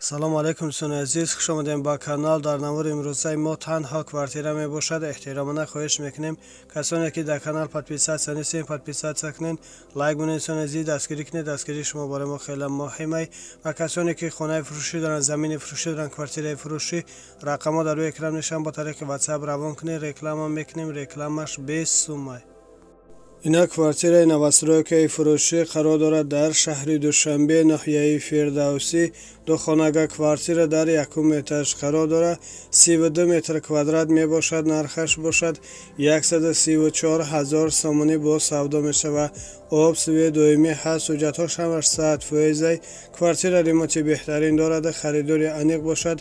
салому алайкум дӯстони азиз, хуш омадем ба канал. дар навори имрӯзаи мо танҳо квартира мебошад. эҳтиромона хоҳиш мекунем касоне ки дар канал подписатсия нестем, подписатсия кунед, лайк бинед. дӯстони азиз, дастгирӣ кунед. дастгирии шумо барои мо хеле муҳимай. ва касоне ки хонаи фурӯшӣ доранд, замини фурӯшӣ доранд, квартираи фурӯшӣ, рақамҳо дар рӯи экран мешаванд. бо тариқи ватсап равон кунед, реклама мекунем. рекламаш 20 сумай. ина квартираи новостройкаи фурӯшӣ қарор дорад дар шаҳри душанбе, ноҳияи фирдавсӣ. духонага квартира дар якум этаж қарор дорад. 32 метр квадрат мебошад. нархаш бошад 134 000 сомонӣ бо савдо мешавад. об суве доимӣ ҳаст. ҳуҷҷатҳош ҳамаш 100%. квартира ремонти беҳтарин дорад. харидори аниқ бошад.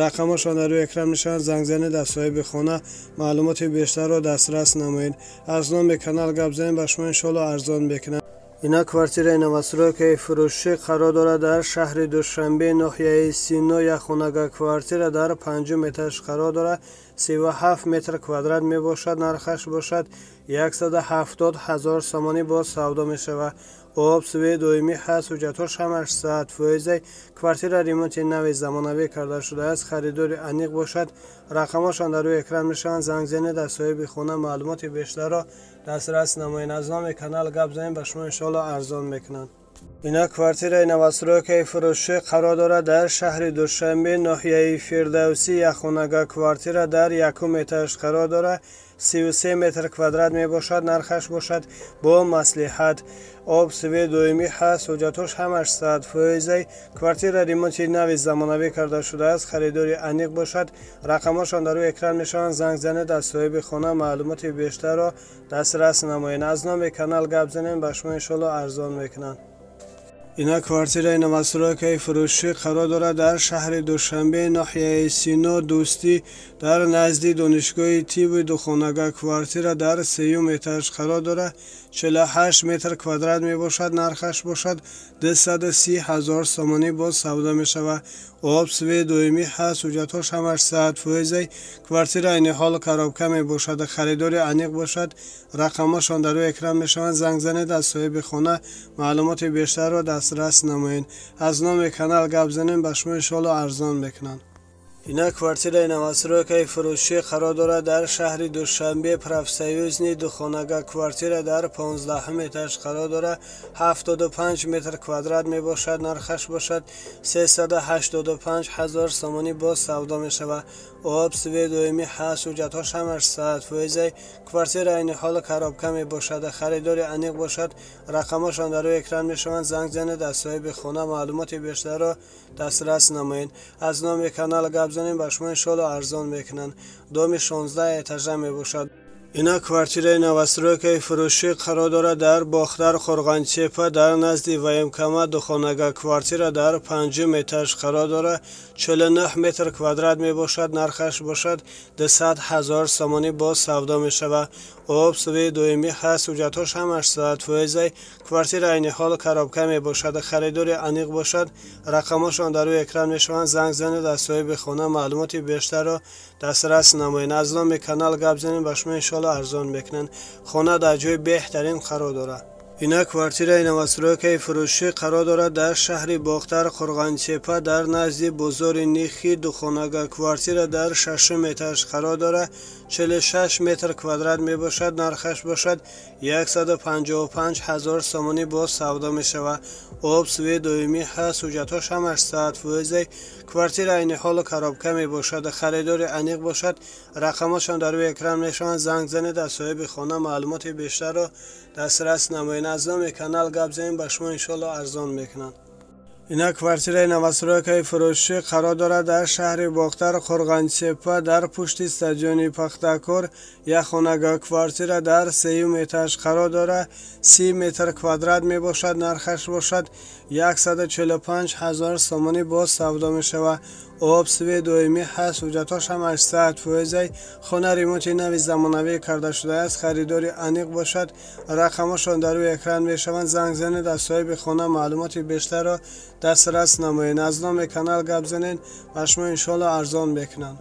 рақамашон дар рӯи экран мешаванд. занг занед, аз соҳиби хона маълумоти бештарро дастрас намоед. аз номи канал гап занед, ба шумо иншоалло арзон мекунад. ина квартираи новостройкаи фурӯшӣ қарор дорад дар шаҳри душанбе, ноҳияи сино. якхонага квартира дар 5 этаж қарор дорад. 37 метр квадрат мебошад. нархаш бошад 170 000 сомонӣ бо савдо мешавад. об суве доимӣ ҳаст. ҳуҷҷатҳош ҳамаш 100%. квартира ремонти нави замонавӣ карда шудааст. харидори аниқ бошад. рақамашон дар рӯи экран мешаванд. занг занед, аз соҳиби хона маълумоти бештарро дастрас намоед. аз номи канал гап занед, ба шумо иншоалло арзон мекунанд. ина квартираи новостройкаи фурӯшӣ қарор дорад дар шаҳри душанбе, ноҳияи фирдавсӣ. якхонага квартира дар якум этаж қарор дорад. 33 метр квадрат мебошад. нархаш бошад бо маслиҳат. об суве доимӣ ҳаст. ҳуҷҷатҳош ҳамаш 100%. квартира ремонти нави замонавӣ карда шудааст. харидори аниқ бошад. рақамашон дар рӯи экран мешаванд. занг занед, аз соҳиби хона маълумоти бештарро дастрас намоед. аз номи канал гап занед, ба шумо иншоалло арзон мекунанд. ина квартираи новостройкаи фурӯшӣ қарор дорад дар шаҳри душанбе, ноҳияи сино, дӯстӣ, дар назди донишгоҳи тибби. духонага квартира дар 3 этаж қарор дорад. 48 метр квадрат мебошад. нархаш бошад 230 000 сомонӣ бо савдо мешавад. об суве доимӣ ҳаст. ҳуҷҷатҳош ҳамаш 100%. квартира айни ҳол коробка мебошад. харидори аниқ бошад. рақамашон дар рӯи экран мешаванд. занг занед, аз соҳиби хона маълумоти бештарро дастрас намоед. аз номи канал гап занед, ба шумо иншоалло арзон мекунанд. ина квартираи новостройкаи фурӯшӣ қарор дорад дар шаҳри душанбе, профсоюзни. духонага квартира дар 15 этаж қарор дорад. 75 метр квадрат мебошад. нархаш бошад 385 000 сомонӣ бо савдо мешавад. об суве доимӣ ҳаст. ҳуҷҷатҳош ҳамаш 100%. квартира айни ҳол коробка мебошад. харидори аниқ бошад. рақамашон дар рӯи экран мешаванд. занг занед, аз соҳиби хона маълумоти бештарро дастрас намоед. аз номи канал гап занед, ба шумо иншоалло арзон мекунанд. доми 16 этажа мебошад. ина квартираи новостройкаи фурӯшӣ қарор дорад дар бохтар, қорғонтепа, дар назди военкомат. духонага квартира дар 5 этаж қарор дорад. 49 метр квадрат мебошад. нархаш бошад 200 000 сомонӣ бо савдо мешавад. об суве доимӣ ҳаст. ҳуҷҷатҳош ҳамаш 100%. квартира айни ҳол коробка мебошад. харидори аниқ бошад. рақамашон дар рӯи экран мешаванд. занг занед, аз соҳиби хона маълумоти бештарро дастрас намоед. аз номи канал гап занед, ба шумо иншоалло арзон мекунанд. хона дар ҷои беҳтарин қарор дорад. ина квартираи новостройкаи фурӯшӣ қарор дорад дар шаҳри бохтар, қорғонтепа, дар назди бозори нихӣ. духонага квартира дар 6 этаж қарор дорад. 46 метр квадрат мебошад. нархаш бошад 155 000 сомонӣ бо савдо мешавад. об суве доимӣ ҳаст. ҳуҷҷатҳош ҳамаш 100%. квартира айни ҳол коробка мебошад. харидори аниқ бошад. рақамашон дар рӯи экран мешаванд. занг занед, аз соҳиби хона маълумоти бештарро дастрас намоед. аз номи канал гап занед, ба шумо иншоалло арзон мекунанд. ина квартираи новостройкаи фурӯшӣ қарор дорад дар шаҳри бохтар, қорғонтепа, дар пушти стадиони пахтакор. якхонага квартира дар 3 этаж қарор дорад. 30 метр квадрат мебошад. нархаш бошад 145 000 сомонӣ бо савдо мешавад. об суве доимӣ ҳаст. ҳуҷҷатҳош ҳамаш 100%. хона ремонти нави замонавӣ карда шудааст. харидори аниқ бошад. рақамашон дар рӯи экран мешаванд. занг занед, аз соҳиби хона маълумоти бештарро дастрас намоед. аз номи канал гап занед, ба шумо иншоалло арзон мекунанд.